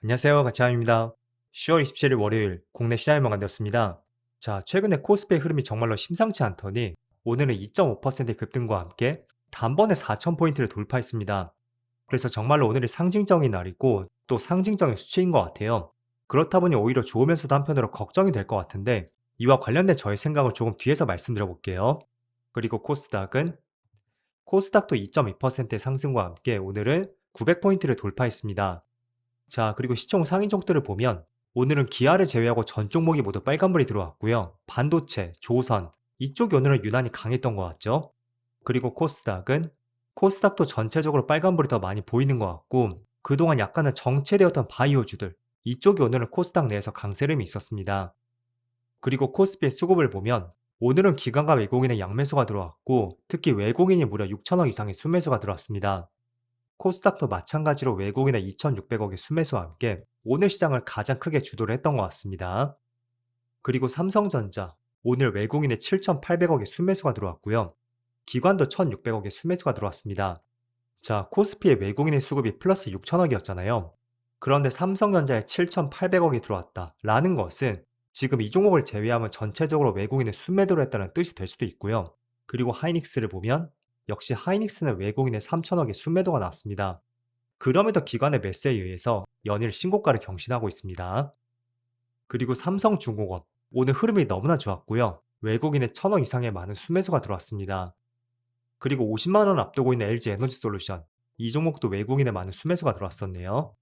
안녕하세요. 가차입니다. 10월 27일 월요일 국내 시장이 마감되었습니다. 자, 최근에 코스피의 흐름이 정말로 심상치 않더니 오늘은 2.5%의 급등과 함께 단번에 4,000포인트를 돌파했습니다. 그래서 정말로 오늘이 상징적인 날이고 또 상징적인 수치인 것 같아요. 그렇다 보니 오히려 좋으면서도 한편으로 걱정이 될 것 같은데 이와 관련된 저의 생각을 조금 뒤에서 말씀드려 볼게요. 그리고 코스닥도 2.2%의 상승과 함께 오늘은 900포인트를 돌파했습니다. 자, 그리고 시총 상위 종들을 보면 오늘은 기아를 제외하고 전 종목이 모두 빨간불이 들어왔고요. 반도체, 조선 이쪽이 오늘은 유난히 강했던 것 같죠. 그리고 코스닥도 전체적으로 빨간불이 더 많이 보이는 것 같고 그동안 약간은 정체되었던 바이오주들 이쪽이 오늘은 코스닥 내에서 강세름이 있었습니다. 그리고 코스피의 수급을 보면 오늘은 기관과 외국인의 양매수가 들어왔고 특히 외국인이 무려 6천억 이상의 순매수가 들어왔습니다. 코스닥도 마찬가지로 외국인의 2,600억의 순매수와 함께 오늘 시장을 가장 크게 주도를 했던 것 같습니다. 그리고 삼성전자, 오늘 외국인의 7,800억의 순매수가 들어왔고요. 기관도 1,600억의 순매수가 들어왔습니다. 자, 코스피의 외국인의 수급이 플러스 6천억이었잖아요. 그런데 삼성전자에 7,800억이 들어왔다. 라는 것은 지금 이 종목을 제외하면 전체적으로 외국인의 순매도를 했다는 뜻이 될 수도 있고요. 그리고 하이닉스를 보면 역시 하이닉스는 외국인의 3천억의 순매도가 나왔습니다. 그럼에도 기관의 매수에 의해서 연일 신고가를 경신하고 있습니다. 그리고 삼성중공업, 오늘 흐름이 너무나 좋았고요. 외국인의 1,000억 이상의 많은 순매수가 들어왔습니다. 그리고 50만 원 앞두고 있는 LG에너지솔루션, 이 종목도 외국인의 많은 순매수가 들어왔었네요.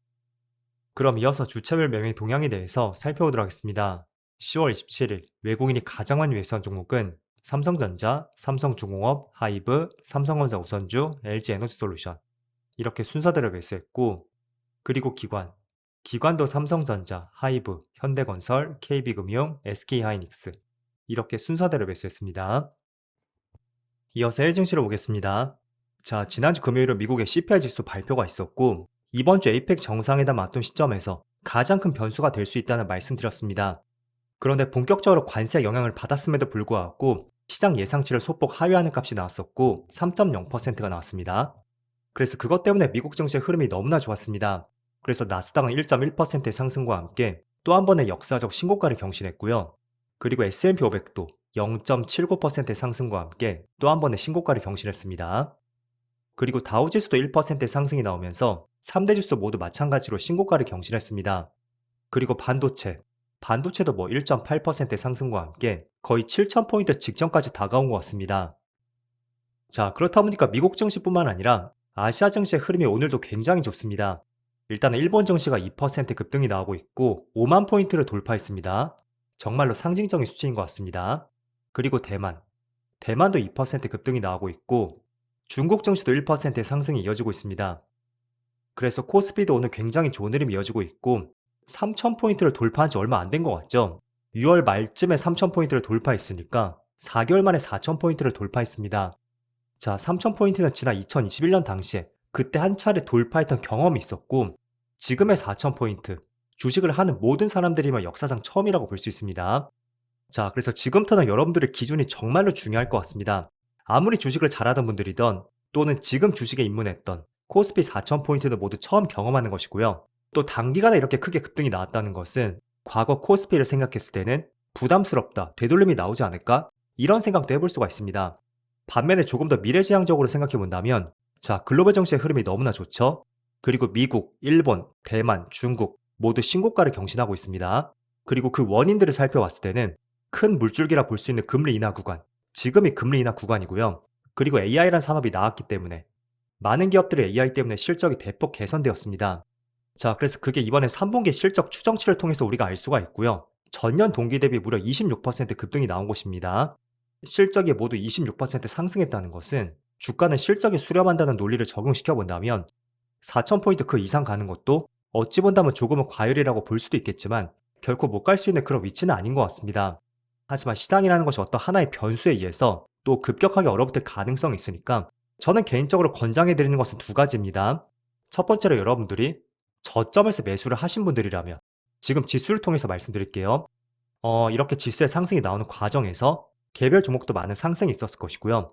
그럼 이어서 주차별 매매 동향에 대해서 살펴보도록 하겠습니다. 10월 27일 외국인이 가장 많이 매수한 종목은 삼성전자, 삼성중공업, 하이브, 삼성전자 우선주, LG에너지솔루션 이렇게 순서대로 매수했고 그리고 기관도 삼성전자, 하이브, 현대건설, KB금융, SK하이닉스 이렇게 순서대로 매수했습니다. 이어서 1증시로 보겠습니다. 자, 지난주 금요일은 미국의 CPI 지수 발표가 있었고 이번 주 에이펙 정상회담 앞둔 시점에서 가장 큰 변수가 될 수 있다는 말씀드렸습니다. 그런데 본격적으로 관세 영향을 받았음에도 불구하고 시장 예상치를 소폭 하회하는 값이 나왔었고 3.0%가 나왔습니다. 그래서 그것 때문에 미국 증시의 흐름이 너무나 좋았습니다. 그래서 나스닥은 1.1%의 상승과 함께 또 한 번의 역사적 신고가를 경신했고요. 그리고 S&P 500도 0.79%의 상승과 함께 또 한 번의 신고가를 경신했습니다. 그리고 다우지수도 1%의 상승이 나오면서 3대 지수 모두 마찬가지로 신고가를 경신했습니다. 그리고 반도체도 1.8%의 상승과 함께 거의 7,000포인트 직전까지 다가온 것 같습니다. 자, 그렇다 보니까 미국 증시뿐만 아니라 아시아 증시의 흐름이 오늘도 굉장히 좋습니다. 일단은 일본 증시가 2% 급등이 나오고 있고 5만 포인트를 돌파했습니다. 정말로 상징적인 수치인 것 같습니다. 그리고 대만도 2% 급등이 나오고 있고 중국 증시도 1%의 상승이 이어지고 있습니다. 그래서 코스피도 오늘 굉장히 좋은 흐름이 이어지고 있고 3,000포인트를 돌파한 지 얼마 안 된 것 같죠? 6월 말쯤에 3,000포인트를 돌파했으니까 4개월 만에 4,000포인트를 돌파했습니다. 자, 3,000포인트는 지난 2021년 당시에 그때 한 차례 돌파했던 경험이 있었고 지금의 4,000포인트, 주식을 하는 모든 사람들이면 역사상 처음이라고 볼 수 있습니다. 자, 그래서 지금부터는 여러분들의 기준이 정말로 중요할 것 같습니다. 아무리 주식을 잘하던 분들이던 또는 지금 주식에 입문했던 코스피 4,000포인트도 모두 처음 경험하는 것이고요. 또 단기간에 이렇게 크게 급등이 나왔다는 것은 과거 코스피를 생각했을 때는 부담스럽다, 되돌림이 나오지 않을까? 이런 생각도 해볼 수가 있습니다. 반면에 조금 더 미래지향적으로 생각해 본다면 자, 글로벌 정시의 흐름이 너무나 좋죠? 그리고 미국, 일본, 대만, 중국 모두 신고가를 경신하고 있습니다. 그리고 그 원인들을 살펴봤을 때는 큰 물줄기라 볼 수 있는 금리 인하 구간, 지금이 금리 인하 구간이고요. 그리고 AI란 산업이 나왔기 때문에 많은 기업들의 AI 때문에 실적이 대폭 개선되었습니다. 자, 그래서 그게 이번에 3분기 실적 추정치를 통해서 우리가 알 수가 있고요. 전년 동기 대비 무려 26% 급등이 나온 것입니다. 실적이 모두 26% 상승했다는 것은 주가는 실적에 수렴한다는 논리를 적용시켜 본다면 4,000포인트 그 이상 가는 것도 어찌 본다면 조금은 과열이라고 볼 수도 있겠지만 결코 못 갈 수 있는 그런 위치는 아닌 것 같습니다. 하지만 시장이라는 것이 어떤 하나의 변수에 의해서 또 급격하게 얼어붙을 가능성이 있으니까 저는 개인적으로 권장해 드리는 것은 두 가지입니다. 첫 번째로 여러분들이 저점에서 매수를 하신 분들이라면 지금 지수를 통해서 말씀드릴게요. 이렇게 지수의 상승이 나오는 과정에서 개별 종목도 많은 상승이 있었을 것이고요.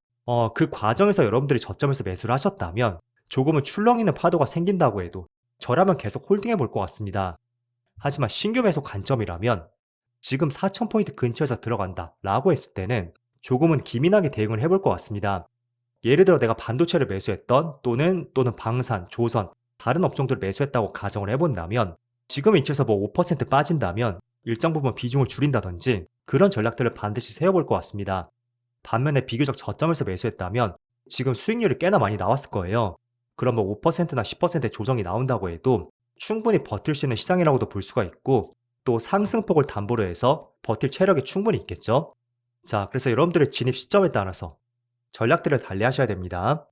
그 과정에서 여러분들이 저점에서 매수를 하셨다면 조금은 출렁이는 파도가 생긴다고 해도 저라면 계속 홀딩해 볼 것 같습니다. 하지만 신규 매수 관점이라면 지금 4,000포인트 근처에서 들어간다 라고 했을 때는 조금은 기민하게 대응을 해볼 것 같습니다. 예를 들어 내가 반도체를 매수했던 또는 방산, 조선, 다른 업종들을 매수했다고 가정을 해본다면 지금 위치에서 뭐 5% 빠진다면 일정 부분 비중을 줄인다든지 그런 전략들을 반드시 세워볼 것 같습니다. 반면에 비교적 저점에서 매수했다면 지금 수익률이 꽤나 많이 나왔을 거예요. 그럼 뭐 5%나 10%의 조정이 나온다고 해도 충분히 버틸 수 있는 시장이라고도 볼 수가 있고 또 상승폭을 담보로 해서 버틸 체력이 충분히 있겠죠. 자, 그래서 여러분들의 진입 시점에 따라서 전략들을 달리하셔야 됩니다.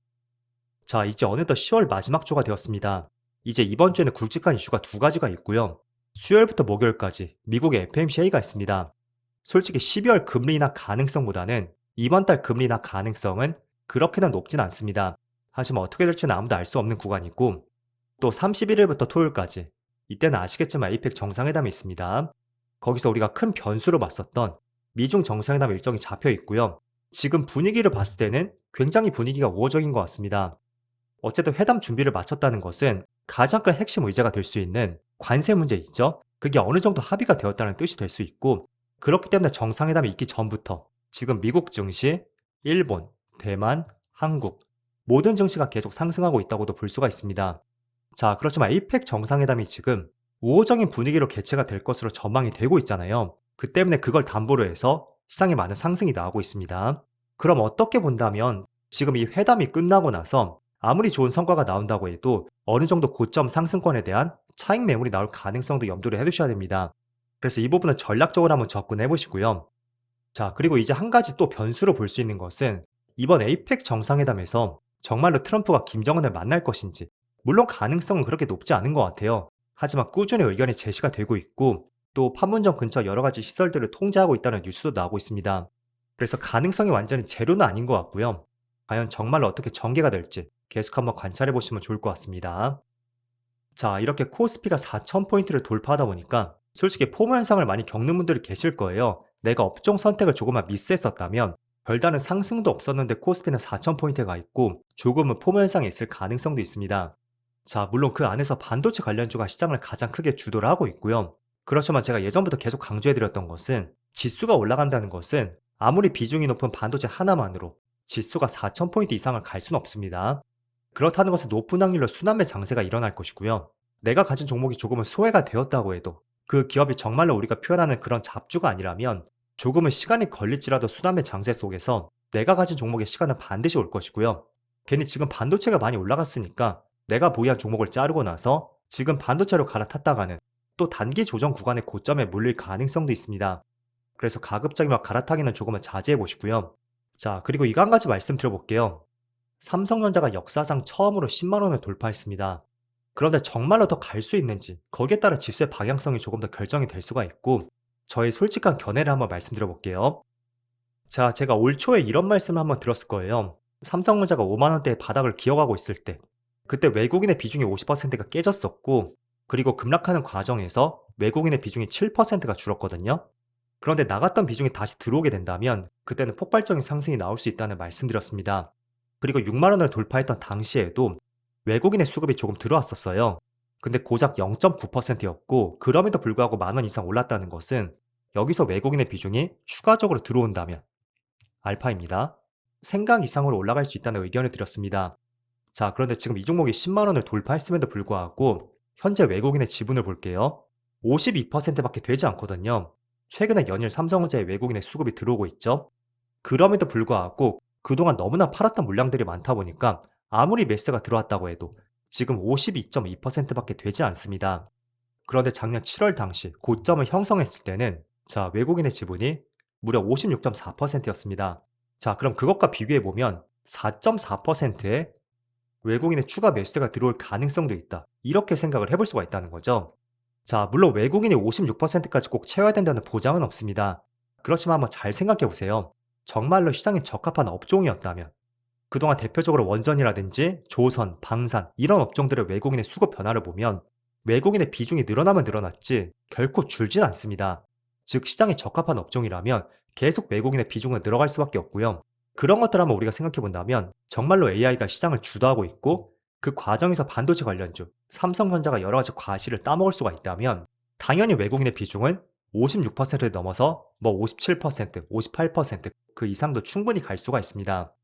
자, 이제 어느덧 10월 마지막 주가 되었습니다. 이제 이번 주에는 굵직한 이슈가 두 가지가 있고요. 수요일부터 목요일까지 미국의 FMCA가 있습니다. 솔직히 12월 금리 인하 가능성보다는 이번 달 금리 인하 가능성은 그렇게는 높진 않습니다. 하지만 어떻게 될지는 아무도 알 수 없는 구간이고 또 31일부터 토요일까지 이때는 아시겠지만 에이펙 정상회담이 있습니다. 거기서 우리가 큰 변수로 봤었던 미중 정상회담 일정이 잡혀 있고요. 지금 분위기를 봤을 때는 굉장히 분위기가 우호적인 것 같습니다. 어쨌든 회담 준비를 마쳤다는 것은 가장 큰 핵심 의제가 될 수 있는 관세 문제 있죠? 그게 어느 정도 합의가 되었다는 뜻이 될 수 있고 그렇기 때문에 정상회담이 있기 전부터 지금 미국 증시, 일본, 대만, 한국 모든 증시가 계속 상승하고 있다고도 볼 수가 있습니다. 자, 그렇지만 에이펙 정상회담이 지금 우호적인 분위기로 개최가 될 것으로 전망이 되고 있잖아요. 그 때문에 그걸 담보로 해서 시장에 많은 상승이 나오고 있습니다. 그럼 어떻게 본다면 지금 이 회담이 끝나고 나서 아무리 좋은 성과가 나온다고 해도 어느 정도 고점 상승권에 대한 차익 매물이 나올 가능성도 염두를 해두셔야 됩니다. 그래서 이 부분은 전략적으로 한번 접근해 보시고요. 자, 그리고 이제 한 가지 또 변수로 볼 수 있는 것은 이번 에이펙 정상회담에서 정말로 트럼프가 김정은을 만날 것인지, 물론 가능성은 그렇게 높지 않은 것 같아요. 하지만 꾸준히 의견이 제시가 되고 있고 또 판문점 근처 여러 가지 시설들을 통제하고 있다는 뉴스도 나오고 있습니다. 그래서 가능성이 완전히 제로는 아닌 것 같고요. 과연 정말로 어떻게 전개가 될지 계속 한번 관찰해 보시면 좋을 것 같습니다. 자, 이렇게 코스피가 4,000포인트를 돌파하다 보니까 솔직히 포모 현상을 많이 겪는 분들이 계실 거예요. 내가 업종 선택을 조금만 미스했었다면 별다른 상승도 없었는데 코스피는 4,000포인트가 있고 조금은 포모 현상이 있을 가능성도 있습니다. 자, 물론 그 안에서 반도체 관련주가 시장을 가장 크게 주도를 하고 있고요. 그렇지만 제가 예전부터 계속 강조해드렸던 것은 지수가 올라간다는 것은 아무리 비중이 높은 반도체 하나만으로 지수가 4,000포인트 이상을 갈 수는 없습니다. 그렇다는 것은 높은 확률로 순환매 장세가 일어날 것이고요. 내가 가진 종목이 조금은 소외가 되었다고 해도 그 기업이 정말로 우리가 표현하는 그런 잡주가 아니라면 조금은 시간이 걸릴지라도 순환매 장세 속에서 내가 가진 종목의 시간은 반드시 올 것이고요. 괜히 지금 반도체가 많이 올라갔으니까 내가 보유한 종목을 자르고 나서 지금 반도체로 갈아탔다가는 또 단기 조정 구간의 고점에 물릴 가능성도 있습니다. 그래서 가급적이면 갈아타기는 조금은 자제해 보시고요. 자, 그리고 이거 한 가지 말씀드려볼게요. 삼성전자가 역사상 처음으로 10만 원을 돌파했습니다. 그런데 정말로 더 갈 수 있는지 거기에 따라 지수의 방향성이 조금 더 결정이 될 수가 있고 저의 솔직한 견해를 한번 말씀드려 볼게요. 자, 제가 올 초에 이런 말씀을 한번 들었을 거예요. 삼성전자가 5만 원대의 바닥을 기어가고 있을 때 그때 외국인의 비중이 50%가 깨졌었고 그리고 급락하는 과정에서 외국인의 비중이 7%가 줄었거든요. 그런데 나갔던 비중이 다시 들어오게 된다면 그때는 폭발적인 상승이 나올 수 있다는 말씀드렸습니다. 그리고 6만 원을 돌파했던 당시에도 외국인의 수급이 조금 들어왔었어요. 근데 고작 0.9%였고 그럼에도 불구하고 만원 이상 올랐다는 것은 여기서 외국인의 비중이 추가적으로 들어온다면 알파입니다. 생각 이상으로 올라갈 수 있다는 의견을 드렸습니다. 자, 그런데 지금 이 종목이 10만 원을 돌파했음에도 불구하고 현재 외국인의 지분을 볼게요. 52%밖에 되지 않거든요. 최근에 연일 삼성전자의 외국인의 수급이 들어오고 있죠. 그럼에도 불구하고 그동안 너무나 팔았던 물량들이 많다 보니까 아무리 매수가 들어왔다고 해도 지금 52.2%밖에 되지 않습니다. 그런데 작년 7월 당시 고점을 형성했을 때는 자, 외국인의 지분이 무려 56.4%였습니다. 자, 그럼 그것과 비교해 보면 4.4%의 외국인의 추가 매수세가 들어올 가능성도 있다. 이렇게 생각을 해볼 수가 있다는 거죠. 자, 물론 외국인이 56%까지 꼭 채워야 된다는 보장은 없습니다. 그렇지만 한번 잘 생각해 보세요. 정말로 시장에 적합한 업종이었다면 그동안 대표적으로 원전이라든지 조선, 방산 이런 업종들의 외국인의 수급 변화를 보면 외국인의 비중이 늘어나면 늘어났지 결코 줄진 않습니다. 즉 시장에 적합한 업종이라면 계속 외국인의 비중은 늘어갈 수밖에 없고요. 그런 것들 한번 우리가 생각해 본다면 정말로 AI가 시장을 주도하고 있고 그 과정에서 반도체 관련주, 삼성전자가 여러 가지 과실을 따먹을 수가 있다면 당연히 외국인의 비중은 56%를 넘어서 뭐 57%, 58%그 이상도 충분히 갈 수가 있습니다.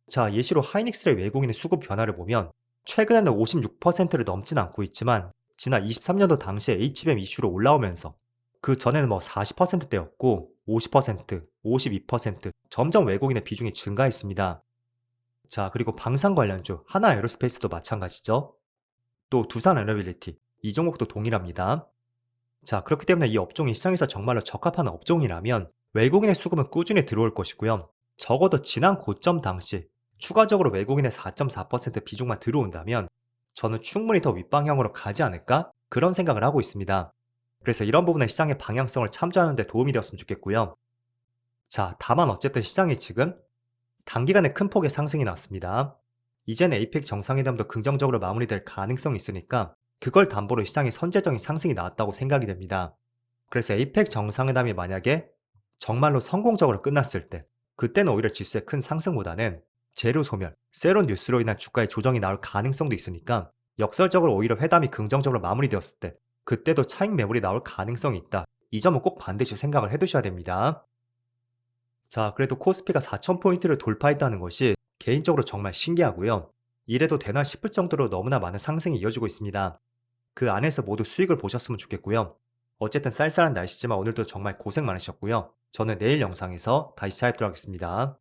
자, 예시로 하이닉스의 외국인의 수급 변화를 보면 최근에는 56%를 넘진 않고 있지만 지난 23년도 당시에 HBM 이슈로 올라오면서 그 전에는 뭐 40%대였고 50%, 52% 점점 외국인의 비중이 증가했습니다. 자, 그리고 방산 관련주 하나 에어로스페이스도 마찬가지죠. 또 두산 에너빌리티 이 종목도 동일합니다. 자, 그렇기 때문에 이 업종이 시장에서 정말로 적합한 업종이라면 외국인의 수급은 꾸준히 들어올 것이고요. 적어도 지난 고점 당시 추가적으로 외국인의 4.4% 비중만 들어온다면 저는 충분히 더 윗방향으로 가지 않을까? 그런 생각을 하고 있습니다. 그래서 이런 부분은 시장의 방향성을 참조하는 데 도움이 되었으면 좋겠고요. 자, 다만 어쨌든 시장이 지금 단기간에 큰 폭의 상승이 났습니다. 이제는 에이펙 정상회담도 긍정적으로 마무리될 가능성이 있으니까 그걸 담보로 시장에 선제적인 상승이 나왔다고 생각이 됩니다. 그래서 에이펙 정상회담이 만약에 정말로 성공적으로 끝났을 때 그때는 오히려 지수의 큰 상승보다는 재료 소멸, 새로운 뉴스로 인한 주가의 조정이 나올 가능성도 있으니까 역설적으로 오히려 회담이 긍정적으로 마무리되었을 때 그때도 차익 매물이 나올 가능성이 있다. 이 점은 꼭 반드시 생각을 해두셔야 됩니다. 자, 그래도 코스피가 4,000포인트를 돌파했다는 것이 개인적으로 정말 신기하고요. 이래도 되나 싶을 정도로 너무나 많은 상승이 이어지고 있습니다. 그 안에서 모두 수익을 보셨으면 좋겠고요. 어쨌든 쌀쌀한 날씨지만 오늘도 정말 고생 많으셨고요. 저는 내일 영상에서 다시 찾아뵙도록 하겠습니다.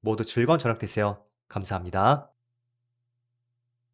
모두 즐거운 저녁 되세요. 감사합니다.